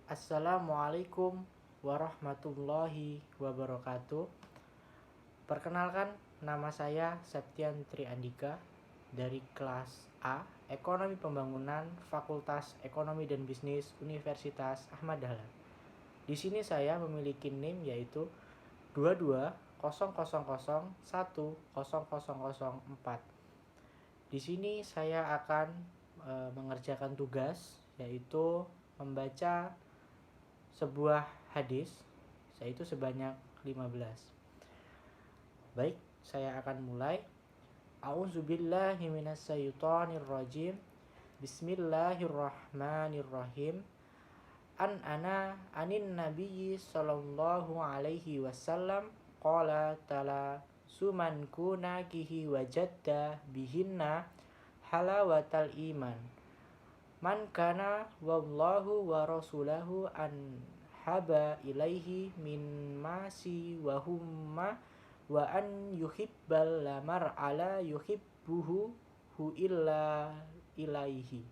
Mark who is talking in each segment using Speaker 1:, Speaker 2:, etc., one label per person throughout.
Speaker 1: Assalamualaikum warahmatullahi wabarakatuh. Perkenalkan, nama saya Septian Triandika dari kelas A, Ekonomi Pembangunan, Fakultas Ekonomi dan Bisnis Universitas Ahmad Dahlan. Di sini saya memiliki NIM yaitu 2200010004. Di sini saya akan mengerjakan tugas yaitu membaca sebuah hadis, yaitu sebanyak 15. Baik, saya akan mulai. A'udzubillahi minasyaitonirrajim. Bismillahirrahmanirrahim. Anin nabiyyi sallallahu alaihi wasallam qala ta'ala suman kunakihi wajadda bihinna halawatal iman. Man kana wallahu wa rasulahu an haba ilaihi min masi wa humma wa an yuhibbal lamar ala yuhibbuhu hu illa ilaihi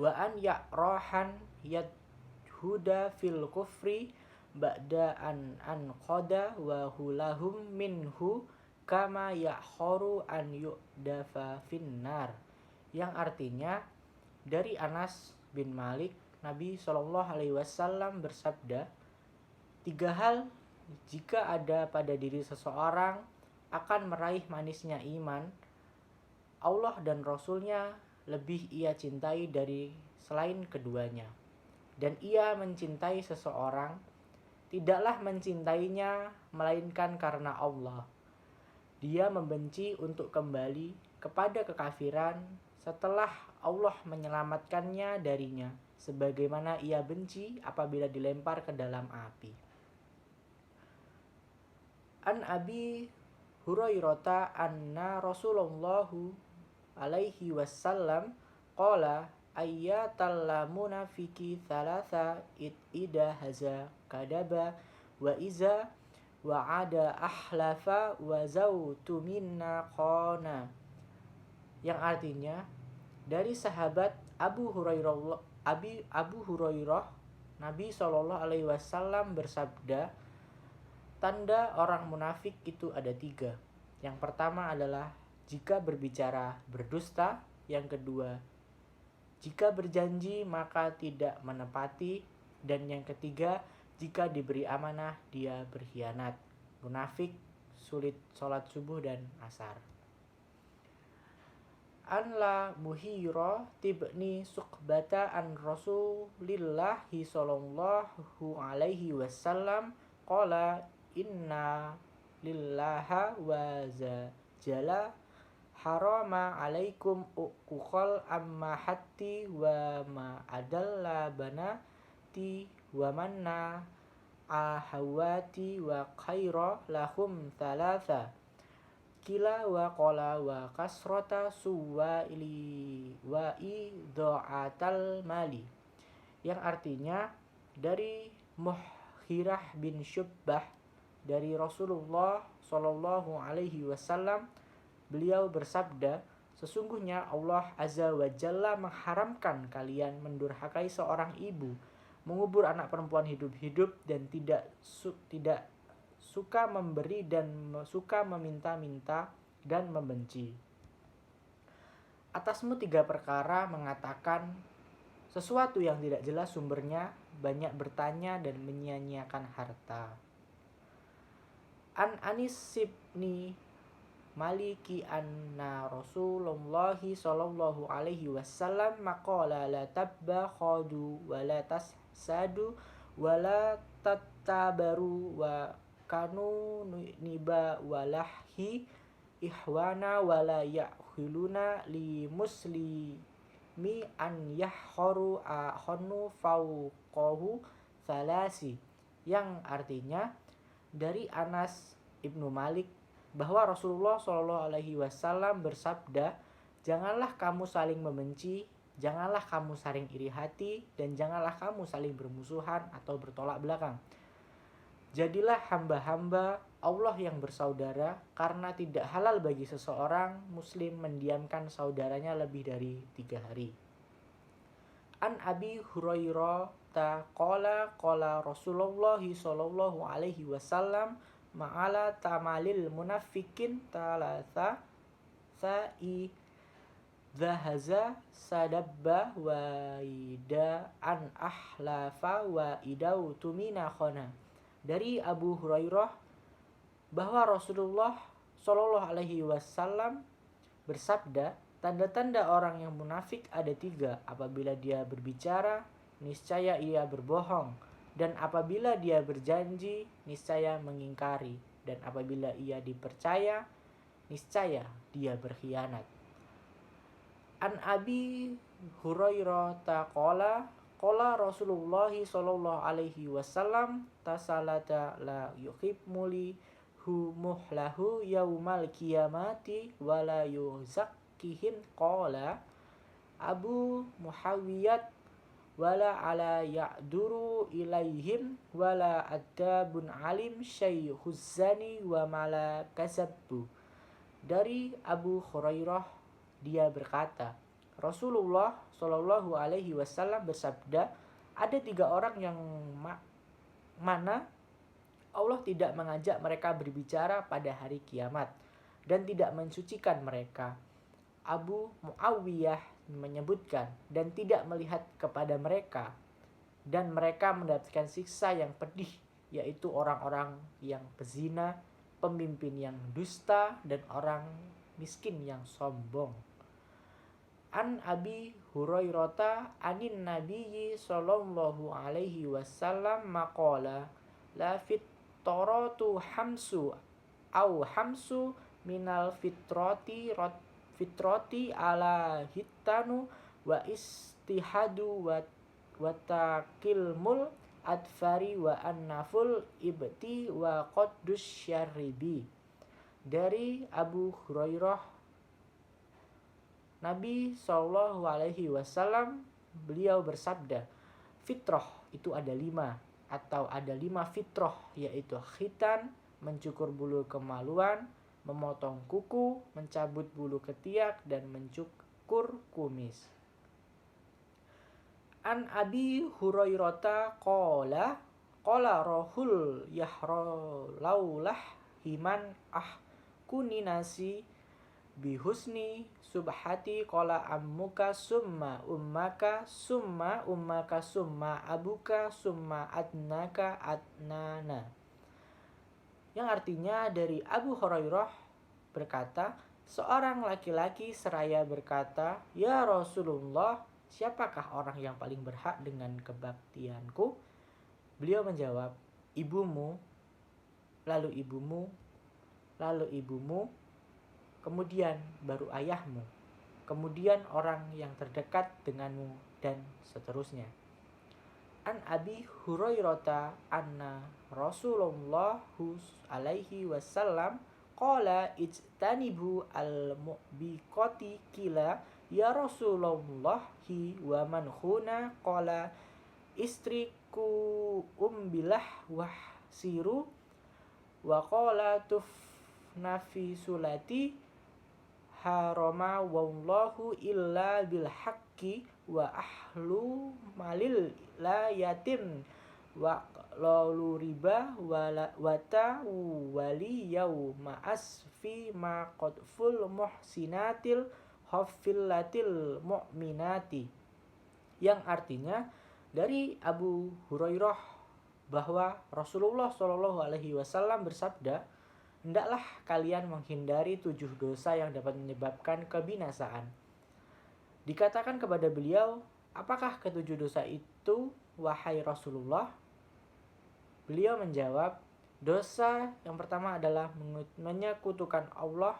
Speaker 1: wa an ya'rahan yadhuda fil kufri ba'da an qada wa hulahum minhu kama ya'kharu an yu'dafa finnar, yang artinya dari Anas bin Malik, Nabi Shallallahu Alaihi Wasallam bersabda, 3 hal jika ada pada diri seseorang akan meraih manisnya iman, Allah dan Rasulnya lebih ia cintai dari selain keduanya. Dan ia mencintai seseorang, tidaklah mencintainya melainkan karena Allah. Dia membenci untuk kembali kepada kekafiran setelah Allah menyelamatkannya darinya, sebagaimana ia benci apabila dilempar ke dalam api. An Abi Hurairah anna Rasulullah alaihi wasallam qala ayyatal munafiki thalatha ida haza kadaba wa iza wa ada ahlafa wa zautu minna qana, yang artinya dari sahabat Abu Hurairah, Nabi Shallallahu Alaihi Wasallam bersabda, tanda orang munafik itu ada 3. Yang pertama adalah jika berbicara berdusta, yang kedua jika berjanji maka tidak menepati, dan yang ketiga jika diberi amanah dia berkhianat. Munafik sulit sholat subuh dan asar. An la Muhira tibni Suqbata an Rasulillahi sallallahu alaihi wasallam qala inna lillaha wa jala harama alaikum uqal amma hatti wa ma adalla banati wa manna ahawati wa khaira lahum thalatha kila wa qala wa kasrata suwa ili wa idha'atal mali, yang artinya dari Muhirah bin Syubbah dari Rasulullah Shallallahu Alaihi Wasallam, beliau bersabda, sesungguhnya Allah Azza wa Jalla mengharamkan kalian mendurhakai seorang ibu, mengubur anak perempuan hidup-hidup, dan tidak suka memberi dan suka meminta-minta dan membenci. Atasmu 3 perkara mengatakan sesuatu yang tidak jelas sumbernya, banyak bertanya dan menyia-nyiakan harta. An Anis ibni Maliki anna Rasulullah sallallahu alaihi wasallam maqala la tabakhadu wa la tasadu wa la tattabaru wa kanu niba walahi ihwana wala ya'khuluna li muslimi an yahkharu ahanu fauqahu thalasi, yang artinya dari Anas ibnu Malik bahwa Rasulullah Shallallahu Alaihi Wasallam bersabda, janganlah kamu saling membenci, janganlah kamu saling iri hati, dan janganlah kamu saling bermusuhan atau bertolak belakang. Jadilah hamba-hamba Allah yang bersaudara, karena tidak halal bagi seseorang muslim mendiamkan saudaranya lebih dari 3 hari. An Abi Hurairah qala Rasulullah sallallahu alaihi wasallam ma'ala tamalil munafikin talatha sa'i zahaza sadabba wa ida an ahlafa wa idau tumina khona. Dari Abu Hurairah bahwa Rasulullah sallallahu alaihi wasallam bersabda, tanda-tanda orang yang munafik ada 3. Apabila dia berbicara, niscaya ia berbohong. Dan apabila dia berjanji, niscaya mengingkari. Dan apabila ia dipercaya, niscaya dia berkhianat. An Abi Hurairah qala Rasulullah sallallahu alaihi wasallam tasalata la yuhibmuli muhlahu yaumal qiyamati wala yuzakkihin qala Abu Muhawiyat wala ala ya'duru ilaihim wala adabun alim syaikhuzani wa mala kasabbu. Dari Abu Hurairah, dia berkata, Rasulullah Shallallahu alaihi wasallam bersabda, ada 3 orang yang mana Allah tidak mengajak mereka berbicara pada hari kiamat dan tidak mensucikan mereka. Abu Muawiyah menyebutkan, dan tidak melihat kepada mereka, dan mereka mendapatkan siksa yang pedih, yaitu orang-orang yang pezina, pemimpin yang dusta, dan orang miskin yang sombong. An Abi Hurairah anin Nabiyyi sallallahu alaihi wasallam maqala la fitratu hamsu au hamsu minal fitrati ala hittanu wa istihadu wa takilmul adfari wa annaful ibti wa qaddus syaribi. Dari Abu Hurairah, Nabi Shallallahu alaihi wasallam beliau bersabda, fitrah itu ada 5 atau ada 5 fitrah, yaitu khitan, mencukur bulu kemaluan, memotong kuku, mencabut bulu ketiak, dan mencukur kumis. An Abi Hurairah qala rohul yahrolaulah himan kuninasi bihusni subhati qala ammuka summa ummaka summa abuka summa adnaka adnana. Yang artinya dari Abu Hurairah berkata, seorang laki-laki seraya berkata, ya Rasulullah, siapakah orang yang paling berhak dengan kebaktianku? Beliau menjawab, ibumu, lalu ibumu, lalu ibumu, kemudian baru ayahmu, kemudian orang yang terdekat denganmu, dan seterusnya. An Abi Hurairah anna Rasulullah alaihi wasallam qala ijtanibu al-mu'biqati kila ya Rasulullah wa man khuna qala istriku umbilah wahsiru wa qala tufnafi sulati harama wallahu illa bil haqqi wa ahlu malil la yatim wa lalu riba wata wali yau ma'as fi ma qadful muhsinatil haffillatil mu'minati. Yang artinya dari Abu Hurairah bahwa Rasulullah Shallallahu alaihi wasallam bersabda, hendaklah kalian menghindari 7 dosa yang dapat menyebabkan kebinasaan. Dikatakan kepada beliau, apakah ke-7 dosa itu, wahai Rasulullah? Beliau menjawab, dosa yang pertama adalah menyekutukan Allah,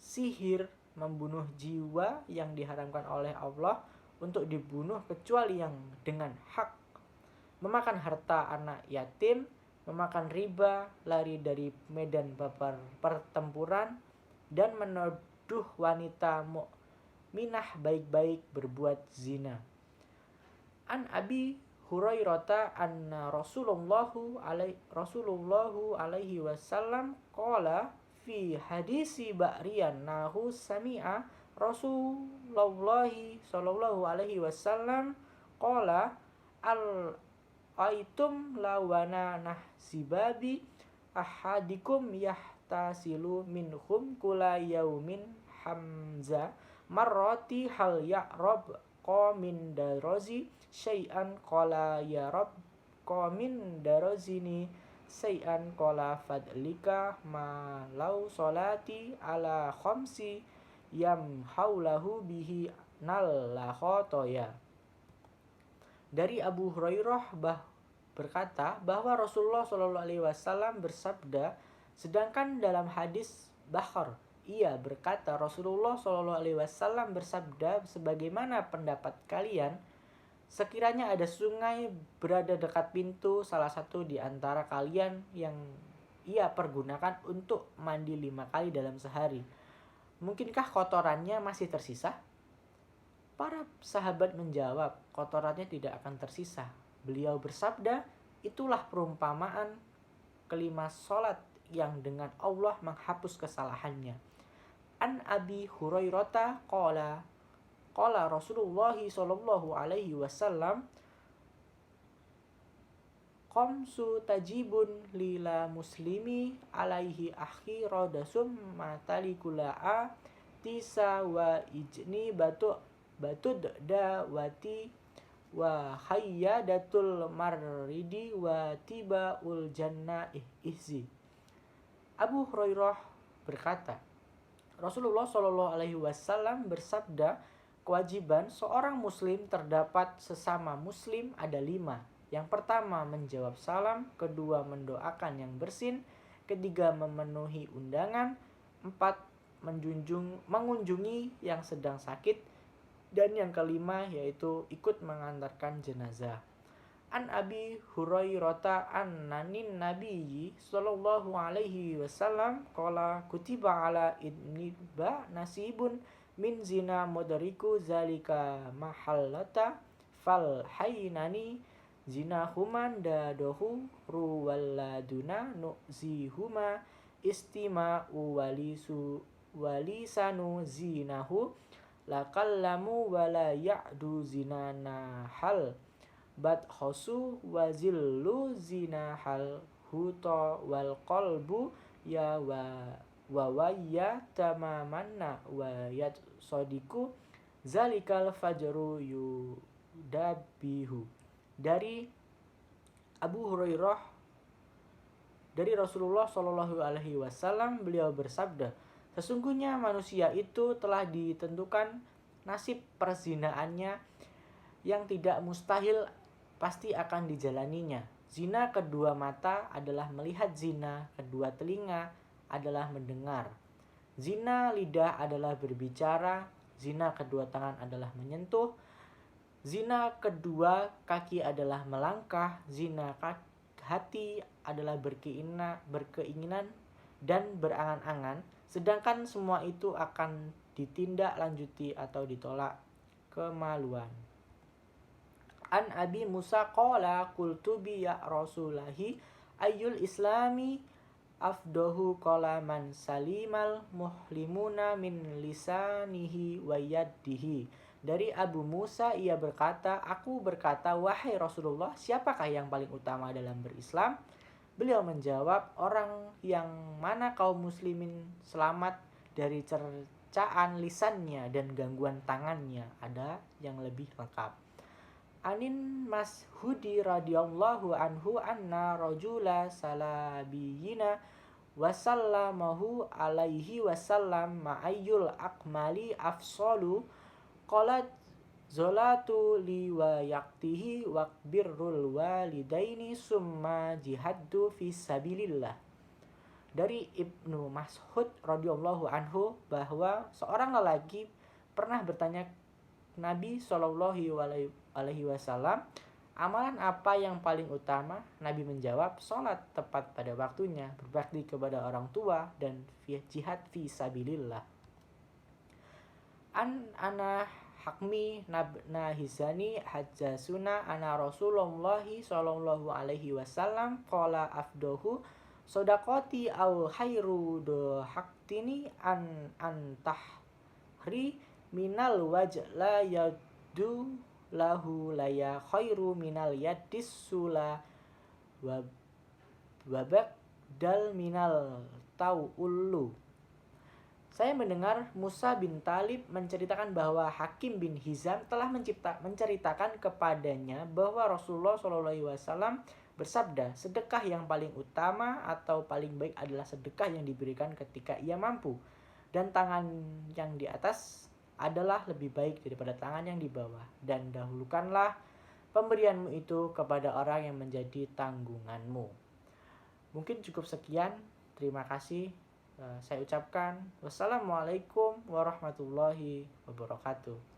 Speaker 1: sihir, membunuh jiwa yang diharamkan oleh Allah untuk dibunuh kecuali yang dengan hak, memakan harta anak yatim, memakan riba, lari dari medan pertempuran, dan menuduh wanita mukminah baik-baik berbuat zina. An Abi Hurairah anna Rasulullah alaihi wasallam qala fi hadisi ba'riyan nahu sami'a Rasulullah sallallahu alaihi wasallam qala al aitum lawana nahsibabi ahadikum yahtasilu minhum kula yaumin hamza marrati hal ya'rab qamin darozi syai'an qala ya rab qamin darozini syai'an qala fadlika ma lau solati ala khamsi yam haulahu bihi nal la khotoya. Dari Abu Hurairah berkata bahwa Rasulullah SAW bersabda, sedangkan dalam hadis Bakhar ia berkata Rasulullah SAW bersabda, sebagaimana pendapat kalian, sekiranya ada sungai berada dekat pintu salah satu di antara kalian yang ia pergunakan untuk mandi 5 kali dalam sehari, mungkinkah kotorannya masih tersisa? Para sahabat menjawab, kotorannya tidak akan tersisa. Beliau bersabda, itulah perumpamaan kelima sholat yang dengan Allah menghapus kesalahannya. An Abi Hurairah qala Rasulullah sallallahu alaihi wasallam qamsu tajibun lila muslimi alaihi akhi rodasum matalikula'a tisa wa ijni batud dawati wa hayyadatul maridi wa tibaul jannah ihzi. Abu Hurairah berkata, Rasulullah Shallallahu Alaihi Wasallam bersabda, kewajiban seorang muslim terdapat sesama muslim ada 5. Yang pertama menjawab salam, kedua mendoakan yang bersin, ketiga memenuhi undangan, 4 mengunjungi yang sedang sakit, dan yang kelima yaitu ikut mengantarkan jenazah. An Abi Hurairah annanin nabiyyi sallallahu alaihi wasallam qala kutiba ala ibniba nasibun min zina mudriku zalika mahallata fal haynani zina human dadohu ruwaladuna nu'zihuma istima'u walisanu zinahu lakallamu wala ya'du zinana hal bad khosu wazillu zinahal huta wal qalbu ya wawaya tamamanna wa yad sodiku zalikal fajru yudabihu. Dari Abu Hurairah dari Rasulullah Shallallahu Alaihi Wasallam, beliau bersabda, sesungguhnya manusia itu telah ditentukan nasib perzinaannya yang tidak mustahil pasti akan dijalaninya. Zina kedua mata adalah melihat zina, kedua telinga adalah mendengar. Zina lidah adalah berbicara, zina kedua tangan adalah menyentuh, zina kedua kaki adalah melangkah, zina hati adalah berkeinginan dan berangan-angan. Sedangkan semua itu akan ditindaklanjuti atau ditolak kemaluan. An Abi Musa qala qultu bi ya Rasulahi ayyul islami afdahu qala man salimal muhlimuna min lisanihi wa yadihi. Dari Abu Musa ia berkata, aku berkata, wahai Rasulullah, siapakah yang paling utama dalam berislam? Beliau menjawab, orang yang mana kaum muslimin selamat dari cercaan lisannya dan gangguan tangannya. Ada yang lebih lengkap. Anin Mas'udi radhiyallahu anhu anna rajula salabiyina wasallamahu alaihi wasallam ma'ayyul akmali afsalu qalat zolatu li wa yaktihi wa birrul walidaini summa jihadu fi sabilillah. Dari Ibnu Mas'ud radhiyallahu anhu bahwa seorang lelaki pernah bertanya Nabi Shallallahu alaihi wasallam, amalan apa yang paling utama? Nabi menjawab, sholat tepat pada waktunya, berbakti kepada orang tua, dan jihad fi sabilillah. Ana Hakmi nabna Hizani hajjasuna ana Rasulullah sallallahu alaihi wasallam qala afdahu sodaqati au khairu do haktini an antahri minal wajla yadu lahu laya khairu minal yadis sula wabak dal minal tau'ullu. Saya mendengar Musa bin Talib menceritakan bahwa Hakim bin Hizam telah menceritakan kepadanya bahwa Rasulullah SAW bersabda, sedekah yang paling utama atau paling baik adalah sedekah yang diberikan ketika ia mampu. Dan tangan yang di atas adalah lebih baik daripada tangan yang di bawah. Dan dahulukanlah pemberianmu itu kepada orang yang menjadi tanggunganmu. Mungkin cukup sekian. Terima kasih. Saya ucapkan wassalamualaikum warahmatullahi wabarakatuh.